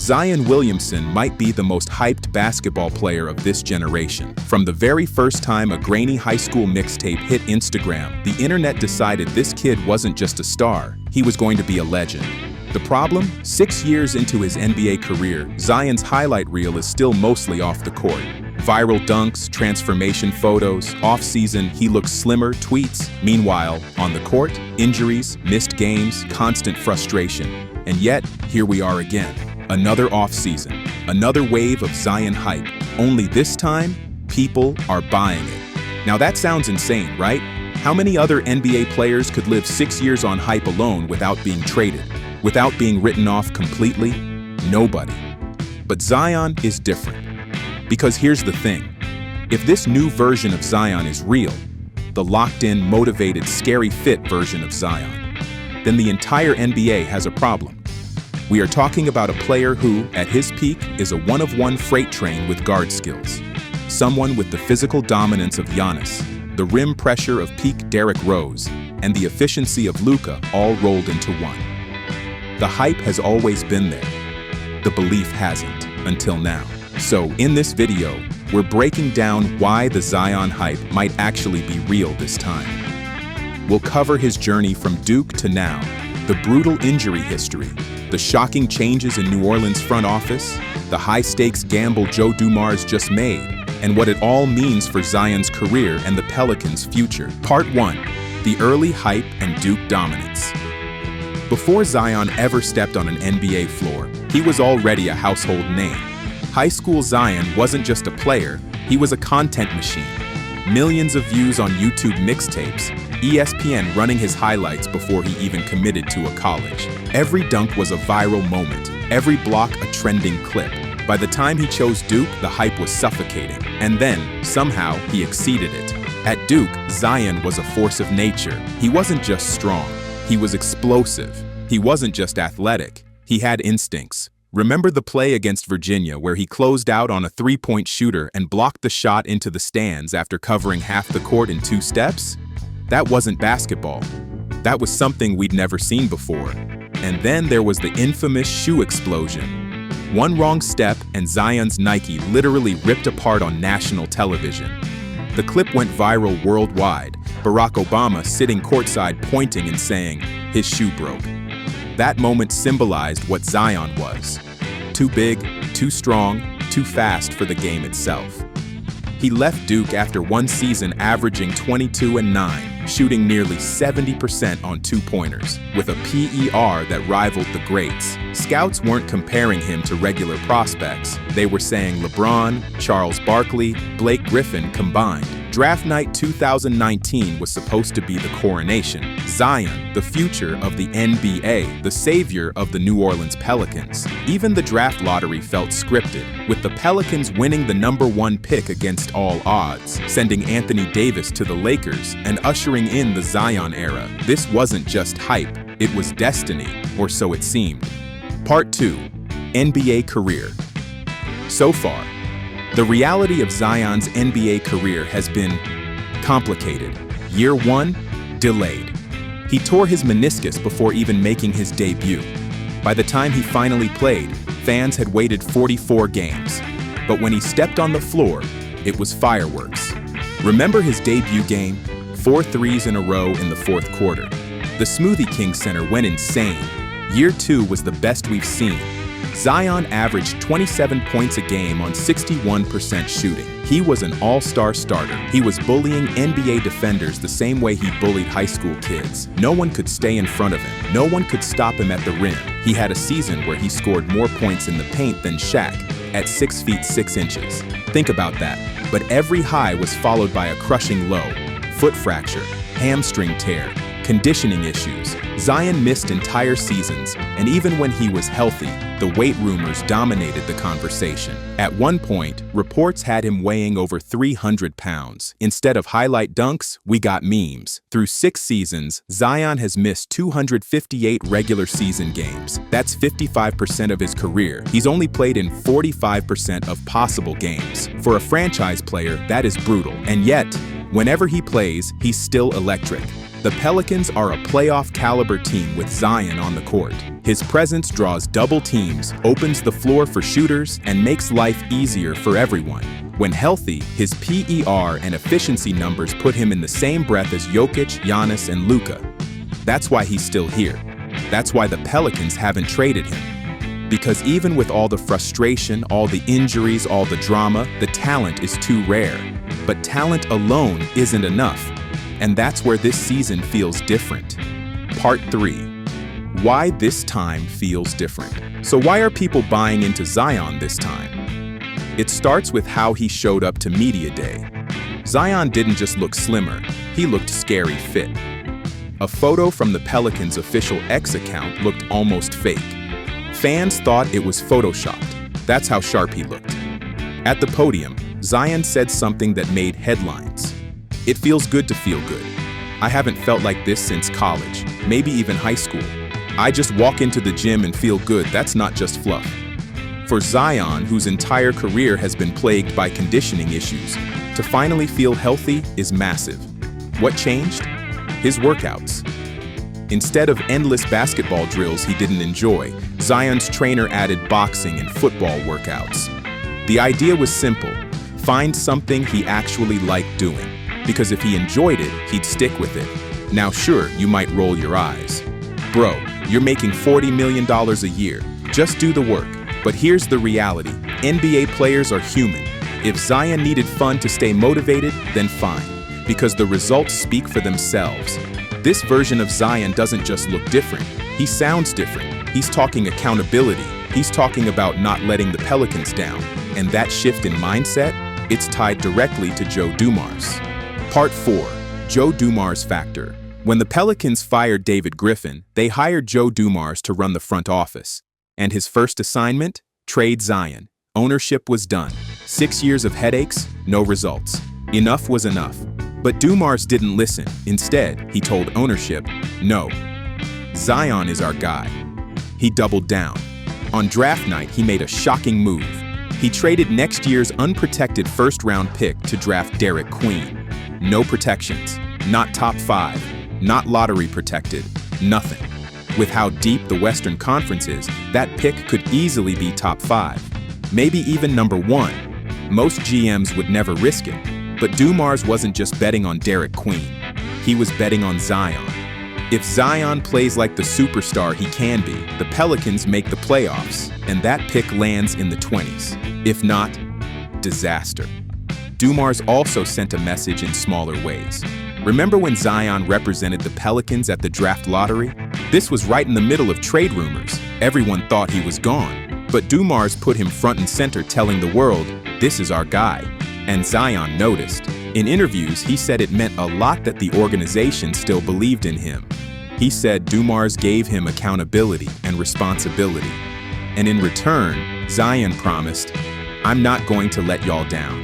Zion Williamson might be the most hyped basketball player of this generation. From the very first time a grainy high school mixtape hit Instagram, the internet decided this kid wasn't just a star, he was going to be a legend. The problem? 6 years into his NBA career, Zion's highlight reel is still mostly off the court. Viral dunks, transformation photos, off-season, he looks slimmer, tweets. Meanwhile, on the court, injuries, missed games, constant frustration. And yet, here we are again. Another off-season, another wave of Zion hype. Only this time, people are buying it. Now that sounds insane, right? How many other NBA players could live 6 years on hype alone without being traded? Without being written off completely? Nobody. But Zion is different. Because here's the thing. If this new version of Zion is real, the locked-in, motivated, scary fit version of Zion, then the entire NBA has a problem. We are talking about a player who, at his peak, is a one-of-one freight train with guard skills. Someone with the physical dominance of Giannis, the rim pressure of peak Derrick Rose, and the efficiency of Luka all rolled into one. The hype has always been there. The belief hasn't, until now. So, in this video, we're breaking down why the Zion hype might actually be real this time. We'll cover his journey from Duke to now, the brutal injury history, the shocking changes in New Orleans' front office, the high-stakes gamble Joe Dumars just made, and what it all means for Zion's career and the Pelicans' future. Part 1. The early hype and Duke dominance. Before Zion ever stepped on an NBA floor, he was already a household name. High school Zion wasn't just a player, he was a content machine. Millions of views on YouTube mixtapes, ESPN running his highlights before he even committed to a college. Every dunk was a viral moment, every block a trending clip. By the time he chose Duke, the hype was suffocating. And then, somehow, he exceeded it. At Duke, Zion was a force of nature. He wasn't just strong, he was explosive. He wasn't just athletic, he had instincts. Remember the play against Virginia where he closed out on a three-point shooter and blocked the shot into the stands after covering half the court in 2 steps? That wasn't basketball. That was something we'd never seen before. And then there was the infamous shoe explosion. One wrong step and Zion's Nike literally ripped apart on national television. The clip went viral worldwide, Barack Obama sitting courtside pointing and saying, his shoe broke. That moment symbolized what Zion was. Too big, too strong, too fast for the game itself. He left Duke after one season averaging 22 and 9, shooting nearly 70% on 2-pointers, with a PER that rivaled the greats. Scouts weren't comparing him to regular prospects. They were saying LeBron, Charles Barkley, Blake Griffin combined. Draft night 2019 was supposed to be the coronation. Zion, the future of the NBA, the savior of the New Orleans Pelicans. Even the draft lottery felt scripted, with the Pelicans winning the #1 pick against all odds, sending Anthony Davis to the Lakers and ushering in the Zion era. This wasn't just hype, it was destiny, or so it seemed. Part 2. NBA career. So far, the reality of Zion's NBA career has been complicated. Year 1, delayed. He tore his meniscus before even making his debut. By the time he finally played, fans had waited 44 games. But when he stepped on the floor, it was fireworks. Remember his debut game? 4 threes in a row in the 4th quarter. The Smoothie King Center went insane. Year 2 was the best we've seen. Zion averaged 27 points a game on 61% shooting. He was an all-star starter. He was bullying NBA defenders the same way he bullied high school kids. No one could stay in front of him. No one could stop him at the rim. He had a season where he scored more points in the paint than Shaq, at 6 feet 6 inches. Think about that. But every high was followed by a crushing low. Foot fracture, hamstring tear, conditioning issues. Zion missed entire seasons, and even when he was healthy, the weight rumors dominated the conversation. At one point, reports had him weighing over 300 pounds. Instead of highlight dunks, we got memes. Through 6 seasons, Zion has missed 258 regular season games. That's 55% of his career. He's only played in 45% of possible games. For a franchise player, that is brutal. And yet, whenever he plays, he's still electric. The Pelicans are a playoff-caliber team with Zion on the court. His presence draws double teams, opens the floor for shooters, and makes life easier for everyone. When healthy, his PER and efficiency numbers put him in the same breath as Jokic, Giannis, and Luka. That's why he's still here. That's why the Pelicans haven't traded him. Because even with all the frustration, all the injuries, all the drama, the talent is too rare. But talent alone isn't enough. And that's where this season feels different. Part 3. Why this time feels different. So why are people buying into Zion this time? It starts with how he showed up to Media Day. Zion didn't just look slimmer, he looked scary fit. A photo from the Pelicans' official X account looked almost fake. Fans thought it was photoshopped. That's how sharp he looked. At the podium, Zion said something that made headlines. "It feels good to feel good. I haven't felt like this since college, maybe even high school. I just walk into the gym and feel good. That's not just fluff." For Zion, whose entire career has been plagued by conditioning issues, to finally feel healthy is massive. What changed? His workouts. Instead of endless basketball drills he didn't enjoy, Zion's trainer added boxing and football workouts. The idea was simple: find something he actually liked doing. Because if he enjoyed it, he'd stick with it. Now sure, you might roll your eyes. Bro, you're making $40 million a year. Just do the work. But here's the reality. NBA players are human. If Zion needed fun to stay motivated, then fine. Because the results speak for themselves. This version of Zion doesn't just look different. He sounds different. He's talking accountability. He's talking about not letting the Pelicans down. And that shift in mindset, it's tied directly to Joe Dumars. Part 4. Joe Dumars Factor. When the Pelicans fired David Griffin, they hired Joe Dumars to run the front office. And his first assignment? Trade Zion. Ownership was done. 6 years of headaches, no results. Enough was enough. But Dumars didn't listen. Instead, he told ownership, no. Zion is our guy. He doubled down. On draft night, he made a shocking move. He traded next year's unprotected first-round pick to draft Derrick Rose. No protections, not top 5, not lottery protected, nothing. With how deep the Western Conference is, that pick could easily be top 5, maybe even number 1. Most GMs would never risk it, but Dumars wasn't just betting on Derrick Rose, he was betting on Zion. If Zion plays like the superstar he can be, the Pelicans make the playoffs, and that pick lands in the 20s. If not, disaster. Dumars also sent a message in smaller ways. Remember when Zion represented the Pelicans at the draft lottery? This was right in the middle of trade rumors. Everyone thought he was gone. But Dumars put him front and center, telling the world, "This is our guy." And Zion noticed. In interviews, he said it meant a lot that the organization still believed in him. He said Dumars gave him accountability and responsibility. And in return, Zion promised, "I'm not going to let y'all down."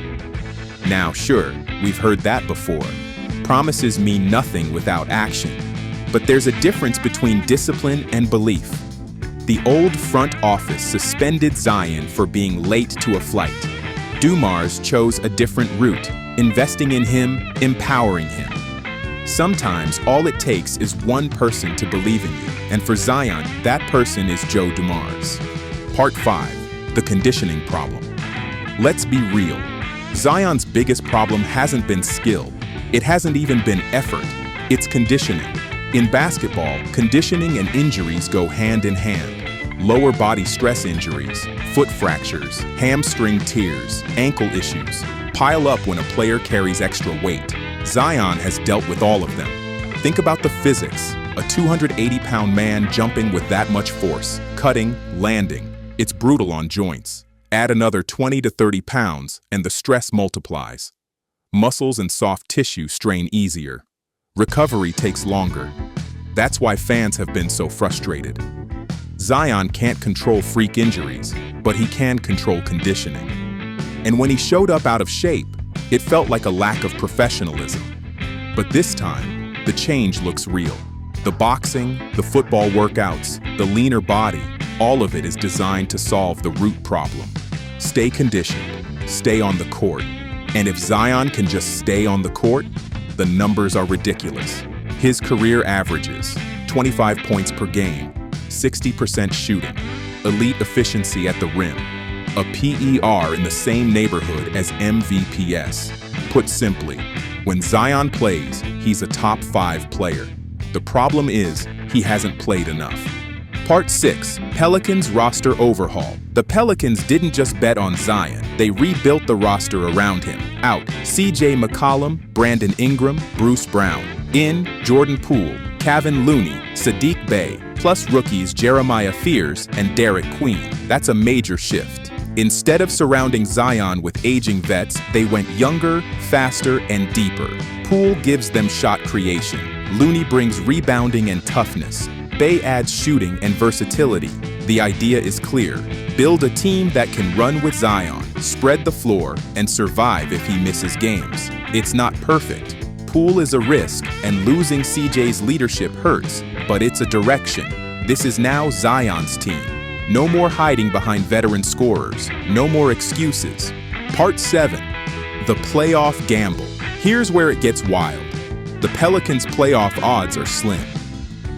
Now, sure, we've heard that before. Promises mean nothing without action. But there's a difference between discipline and belief. The old front office suspended Zion for being late to a flight. Dumars chose a different route, investing in him, empowering him. Sometimes all it takes is one person to believe in you, and for Zion, that person is Joe Dumars. Part 5. The conditioning problem. Let's be real. Zion's biggest problem hasn't been skill. It hasn't even been effort. It's conditioning. In basketball, conditioning and injuries go hand in hand. Lower body stress injuries, foot fractures, hamstring tears, ankle issues pile up when a player carries extra weight. Zion has dealt with all of them. Think about the physics. A 280-pound man jumping with that much force, cutting, landing. It's brutal on joints. Add another 20 to 30 pounds, and the stress multiplies. Muscles and soft tissue strain easier. Recovery takes longer. That's why fans have been so frustrated. Zion can't control freak injuries, but he can control conditioning. And when he showed up out of shape, it felt like a lack of professionalism. But this time, the change looks real. The boxing, the football workouts, the leaner body, all of it is designed to solve the root problem. Stay conditioned, stay on the court. And if Zion can just stay on the court, the numbers are ridiculous. His career averages: 25 points per game, 60% shooting, elite efficiency at the rim, a PER in the same neighborhood as MVPs. Put simply, when Zion plays, he's a top 5 player. The problem is, he hasn't played enough. Part 6. Pelicans roster overhaul. The Pelicans didn't just bet on Zion, they rebuilt the roster around him. Out: CJ McCollum, Brandon Ingram, Bruce Brown. In: Jordan Poole, Kevin Looney, Sadiq Bey, plus rookies Jeremiah Fears and Derrick Queen. That's a major shift. Instead of surrounding Zion with aging vets, they went younger, faster, and deeper. Poole gives them shot creation. Looney brings rebounding and toughness. Bey adds shooting and versatility. The idea is clear. Build a team that can run with Zion, spread the floor, and survive if he misses games. It's not perfect. Poole is a risk, and losing CJ's leadership hurts, but it's a direction. This is now Zion's team. No more hiding behind veteran scorers. No more excuses. Part 7. The playoff gamble. Here's where it gets wild. The Pelicans' playoff odds are slim.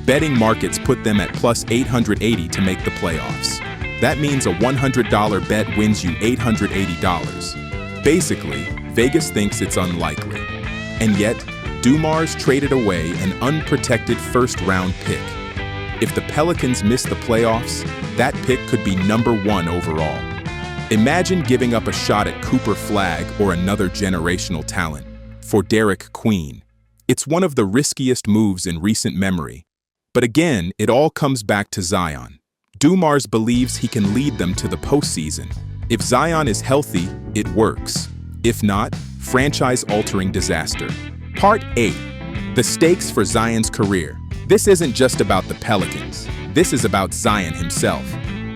Betting markets put them at plus 880 to make the playoffs. That means a $100 bet wins you $880. Basically, Vegas thinks it's unlikely. And yet, Dumars traded away an unprotected first-round pick. If the Pelicans miss the playoffs, that pick could be number 1 overall. Imagine giving up a shot at Cooper Flagg or another generational talent for Derrick Queen. It's one of the riskiest moves in recent memory. But again, it all comes back to Zion. Dumars believes he can lead them to the postseason. If Zion is healthy, it works. If not, franchise-altering disaster. Part 8. The stakes for Zion's career. This isn't just about the Pelicans. This is about Zion himself.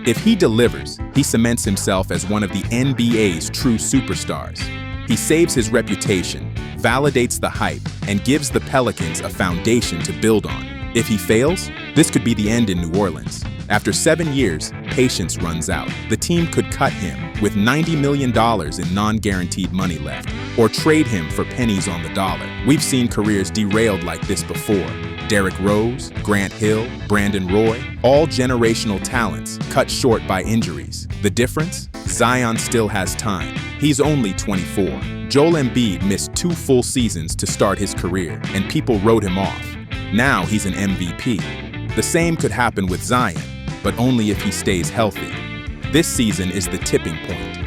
If he delivers, he cements himself as one of the NBA's true superstars. He saves his reputation, validates the hype, and gives the Pelicans a foundation to build on. If he fails, this could be the end in New Orleans. After 7 years, patience runs out. The team could cut him with $90 million in non-guaranteed money left, or trade him for pennies on the dollar. We've seen careers derailed like this before. Derrick Rose, Grant Hill, Brandon Roy, all generational talents cut short by injuries. The difference? Zion still has time. He's only 24. Joel Embiid missed 2 full seasons to start his career, and people wrote him off. Now he's an MVP. The same could happen with Zion, but only if he stays healthy. This season is the tipping point.